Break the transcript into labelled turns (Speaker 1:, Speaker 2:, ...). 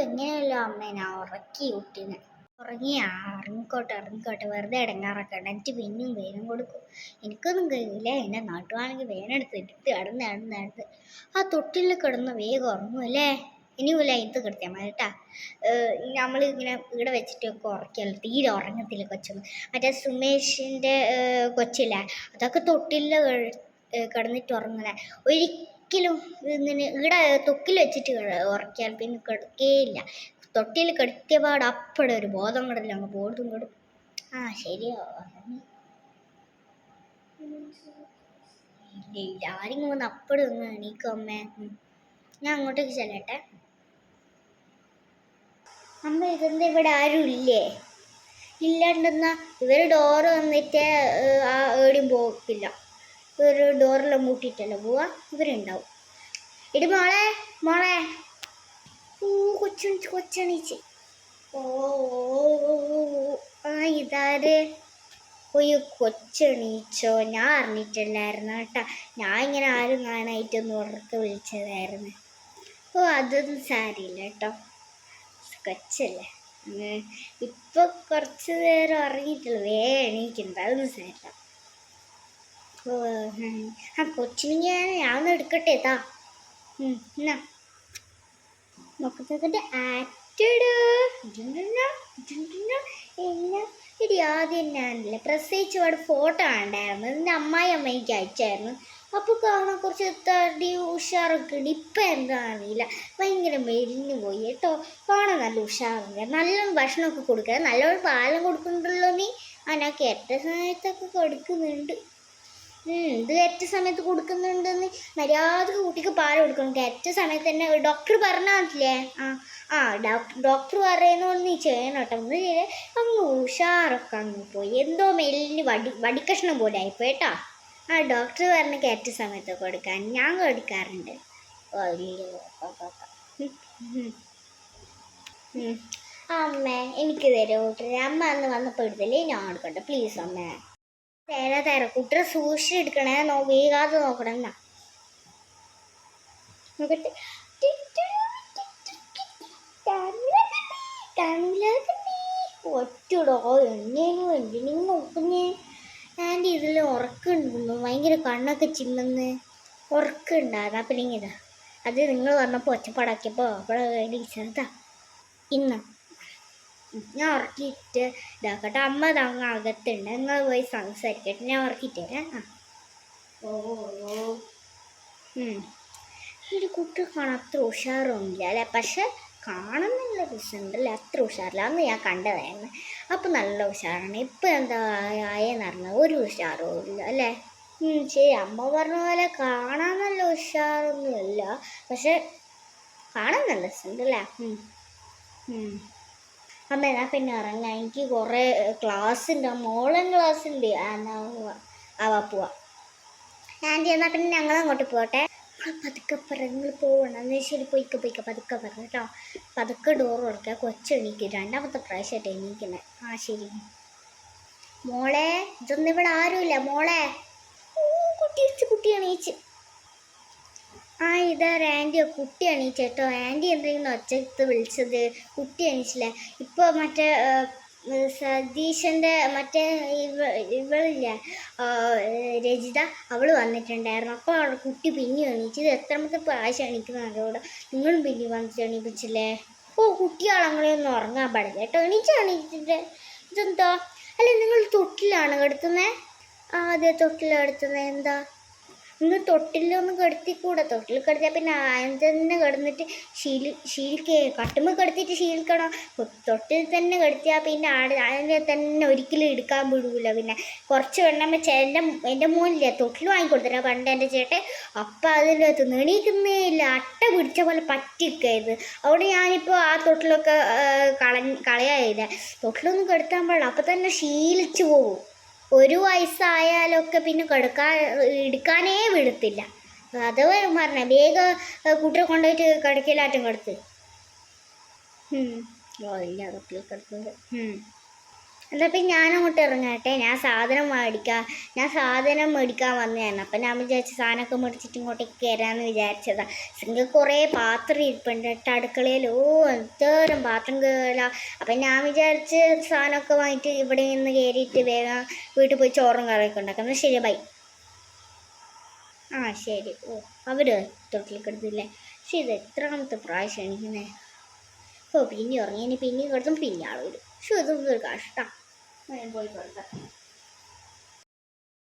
Speaker 1: എങ്ങനെയല്ലോ അമ്മേ ഞാൻ ഉറക്കി കുട്ടീനെ. ഉറങ്ങി ഇറങ്ങിക്കോട്ടെ വെറുതെ ഇടങ്ങാറൊക്കെയുണ്ട്. എനിക്ക് പിന്നെയും വേനം കൊടുക്കും. എനിക്കൊന്നും കഴിയില്ല. എൻ്റെ നാട്ടുവാണെങ്കിൽ വേനെടുത്ത് എടുത്ത് നടന്ന് ആ തൊട്ടിൽ കിടന്ന് വേഗം ഉറങ്ങും അല്ലേ. ഇനിയുമില്ല ഇത് കിടത്തിയാൽ മതി കേട്ടാ. നമ്മളിങ്ങനെ ഇവിടെ വെച്ചിട്ടൊക്കെ ഉറക്കിയാൽ തീരെ ഉറങ്ങത്തില്ല കൊച്ചൊന്നും. മറ്റേ സുമേഷിൻ്റെ കൊച്ചില്ല, അതൊക്കെ തൊട്ടിൽ കിടന്നിട്ട് ഉറങ്ങുന്നത്. ഒരിക്കലും ഇങ്ങനെ ഇവിടെ തൊക്കിൽ വെച്ചിട്ട് ഉറക്കിയാൽ പിന്നെ കിടക്കേയില്ല. തൊട്ടിയിൽ കിടത്തിയ പാട് അപ്പടെ ഒരു ബോധം കിടന്നില്ല അങ്ങ് ബോധം കിടും. ശരിയോ ഇല്ല ആരെങ്കിലും വന്ന് അപ്പടെ ഒന്ന് എണീക്കും അമ്മേ. ഞാൻ അങ്ങോട്ടേക്ക് ചെല്ലട്ടെ. അമ്മ ഇതെന്താ ഇവിടെ ആരും ഇല്ലേ? ഇല്ലാണ്ടെന്നാ ഇവർ ഡോറ് വന്നിട്ട് എവിടെയും പോക്കില്ല. ഇവർ ഡോറെല്ലാം മൂട്ടിയിട്ടല്ലോ പോവാ. ഇവരുണ്ടാവും. ഇടി മോളെ കൊച്ചണീച്ച്. ഇതാര്? കൊച്ചെണീച്ചോ? ഞാൻ അറിഞ്ഞിട്ടില്ലായിരുന്നു കേട്ടാ. ഞാൻ ഇങ്ങനെ ആരും കാണായിട്ടൊന്ന് ഉറക്കെ വിളിച്ചതായിരുന്നു. അതൊന്നും സാരിയില്ല കേട്ടോ, കൊച്ചല്ലേ. ഇപ്പൊ കുറച്ച് നേരം ഉറങ്ങിയിട്ടുള്ളൂ, വേഗം എണീക്കുന്നത്, അതൊന്നും സാരില്ല. കൊച്ചിനെ ഞാൻ ഒന്ന് എടുക്കട്ടെ താ. എന്നാ നോക്കട്ടെ. ഇടി ആദ്യം ഞാനല്ലേ പ്രസവിച്ച പാട് ഫോട്ടോ കണ്ടായിരുന്നു. എൻ്റെ അമ്മ എനിക്ക് അയച്ചായിരുന്നു. അപ്പോൾ കാണാൻ കുറച്ച് തടി ഉഷാറൊക്കെ ഉണ്ട്. ഇപ്പം എന്താണെന്നില്ല, ഭയങ്കര മെലിഞ്ഞു പോയി കേട്ടോ. കാണാൻ നല്ല ഉഷാറുണ്ട്. നല്ലോണം ഭക്ഷണമൊക്കെ കൊടുക്കുക, നല്ലോണം പാലം കൊടുക്കുന്നുണ്ടല്ലോ നീ. ഞാൻ കെട്ട സമയത്തൊക്കെ കൊടുക്കുന്നുണ്ട്. ഇത് കറക്റ്റ് സമയത്ത് കൊടുക്കുന്നുണ്ടെന്ന് മര്യാദക്ക് കുട്ടിക്ക് പാൽ കൊടുക്കണം. കറക്റ്റ് സമയത്ത് തന്നെ ഡോക്ടർ പറഞ്ഞില്ലേ? ഡോക്ടർ പറയുന്നോണ്ട് നീ ചെയ്യണം കേട്ടോ. ഒന്ന് ചെയ്തേ അങ്ങ് ഉഷാറൊക്കെ അങ്ങ് പോയി. എന്തോ മെല്ലിന് വടിക്കഷ്ണം പോലെ ആയിപ്പോയി കേട്ടോ. ഡോക്ടർ പറഞ്ഞ് കറക്റ്റ് സമയത്ത് കൊടുക്കാൻ ഞാൻ കൊടുക്കാറുണ്ട്. അമ്മേ എനിക്ക് തരുമോ? അമ്മ അന്ന് വന്നപ്പോൾ എടുത്തില്ലേ, ഞാൻ എടുക്കട്ടെ പ്ലീസ് അമ്മേ. തരാം കുട്ടിയെ സൂക്ഷിച്ചെടുക്കണേ, വീഴാതെ നോക്കണം എന്നാ. നോക്കട്ടെ. ഒറ്റടോ എന്തിനും നോക്കുന്നേ. ആൻറ്റി ഇതിൽ ഉറക്കുണ്ടെന്നു, ഭയങ്കര കണ്ണൊക്കെ ചിമ്മുന്ന് ഉറക്കുണ്ടായിരുന്നു. അപ്പം ഇതാ അത് നിങ്ങൾ പറഞ്ഞപ്പോൾ ഒച്ചപ്പാടാക്കിയപ്പോൾ അവിടെ ചെറുതാ. ഇന്ന് ഞാൻ ഉറക്കിയിട്ട് ഇതാക്കട്ടെ. അമ്മ തങ്ങ അകത്തുണ്ട്, നിങ്ങൾ പോയി സംസാരിക്കട്ടെ. ഞാൻ ഉറക്കിയിട്ട് തരാം. ഒരു കുട്ടി കാണാൻ അത്ര ഉഷാറൊന്നുമില്ല അല്ലേ, പക്ഷെ കാണാൻ നല്ല രസമുണ്ടല്ലേ. അത്ര ഉഷാറില്ല, അന്ന് ഞാൻ കണ്ടതായിരുന്നു. അപ്പം നല്ല ഉഷാറാണ്. ഇപ്പം എന്താ ആയെന്നറിഞ്ഞ ഒരു ഉഷാറും ഇല്ല അല്ലേ. ശരി, അമ്മ പറഞ്ഞ പോലെ കാണാൻ നല്ല ഉഷാറൊന്നുമില്ല, പക്ഷെ കാണാൻ നല്ല രസമുണ്ടല്ലേ. അമ്മ എന്നാ പിന്നെ ഇറങ്ങാം, എനിക്ക് കുറേ ക്ലാസ് ഉണ്ട്, മോളൻ ക്ലാസ് ഉണ്ട്. പോവാ ആൻറ്റി. എന്നാൽ പിന്നെ ഞങ്ങളങ്ങോട്ട് പോട്ടെ. പതുക്കെ നിങ്ങൾ പോവണം. ശരി, പോയിക്ക പതുക്കെ പറ കേട്ടോ. പതുക്കെ ഡോർ കൊടുക്കുക. കൊച്ചെണീക്കും, രണ്ടാമത്തെ പ്രാവശ്യമായിട്ട് എണീക്കുന്നത്. ശരി മോളെ, ഇതൊന്നും ഇവിടെ ആരുമില്ല മോളെ. കുട്ടി എണീച്ച്. ഇതാ ആൻറ്റിയോ, കുട്ടി എണീച്ചേട്ടോ. ആൻറ്റി എന്തെങ്കിലും ഒച്ചത്ത് വിളിച്ചത്, കുട്ടി എണീച്ചില്ലേ. ഇപ്പോൾ മറ്റേ സതീശൻ്റെ മറ്റേ ഇവളില്ല രജിത, അവൾ വന്നിട്ടുണ്ടായിരുന്നു. അപ്പോൾ അവിടെ കുട്ടി പിന്നെ എണീച്ചു. ഇത് എത്രാമത്തെ പ്രാവശ്യം എണീക്കുന്ന അവരോട് നിങ്ങളും പിന്നെ വന്നിട്ട് എണീപ്പിച്ചില്ലേ. കുട്ടികളങ്ങനെയൊന്നും ഉറങ്ങാൻ പാടില്ല കേട്ടോ. എണീച്ചിട്ട് ഇതെന്താ? അല്ല നിങ്ങൾ തൊട്ടിലാണ് കിടത്തുന്നത്? അതെ തൊട്ടിലാണ് കിടത്തുന്നത്. എന്താ നിങ്ങൾ തൊട്ടിലൊന്നും കിടത്തിക്കൂടെ? തൊട്ടിൽ കിടത്തിയാൽ പിന്നെ തന്നെ കിടന്നിട്ട് കട്ടുമ്പോൾ കിടത്തിയിട്ട് ശീലിക്കണം. തൊട്ടിൽ തന്നെ കിടത്തിയാൽ പിന്നെ അതിനെ തന്നെ ഒരിക്കലും എടുക്കാൻ വിടൂല. പിന്നെ കുറച്ച് വെണ്ണം വെച്ച് എൻ്റെ മോനില്ലേ തൊട്ടിൽ വാങ്ങിക്കൊടുത്തില്ല പണ്ട് എൻ്റെ ചേട്ടൻ. അപ്പം അതിൻ്റെ അകത്ത് എണീക്കുന്നേ ഇല്ല, അട്ട പിടിച്ച പോലെ പറ്റിക്കായത്. അവിടെ ഞാനിപ്പോൾ ആ തൊട്ടിലൊക്കെ കളയാതെ. തൊട്ടിലൊന്നും കിടത്താൻ പാടില്ല, അപ്പം തന്നെ ശീലിച്ചു പോകും. ഒരു വയസ്സായാലൊക്കെ പിന്നെ എടുക്കാനേ വിടത്തില്ല. അത് പറഞ്ഞ വേഗം കുട്ടിയെ കൊണ്ടുപോയിട്ട് കിടക്കലാറ്റം കിടത്ത്. ഇല്ല തൊട്ടിൽ കിടക്കുന്നത്. എന്നാൽ പിന്നെ ഞാനങ്ങോട്ട് ഇറങ്ങട്ടെ. ഞാൻ സാധനം മേടിക്കാൻ വന്നതാണ്. അപ്പം ഞാൻ വിചാരിച്ച സാധനമൊക്കെ മേടിച്ചിട്ട് ഇങ്ങോട്ടേക്ക് കയറാമെന്ന് വിചാരിച്ചതാണ്. സിംഗിൾ കുറേ പാത്രം ഇരിപ്പുണ്ട് കേട്ടോ അടുക്കളയിൽ. എന്തോരം പാത്രം കയറില്ല. അപ്പം ഞാൻ വിചാരിച്ച് സാധനമൊക്കെ വാങ്ങിയിട്ട് ഇവിടെ നിന്ന് കയറിയിട്ട് വേഗം വീട്ടിൽ പോയി ചോറും കറിയൊക്കെ ഉണ്ടാക്കാം. എന്നാൽ ശരി, ബൈ. ആ ശരി. അവർ തൊട്ടിൽ കിടത്തില്ലേ. പക്ഷെ ഇത് എത്രാമത്തെ പ്രാവശ്യം എണീക്കുന്നത്. പിന്നെ ഉറങ്ങി. ഇനി പിന്നെ കിടത്തും പിന്നെ ആൾ വരും. പക്ഷെ ഇതൊന്നും ഒരു കഷ്ടം. ഞാൻ പോയി കിടക്കാം.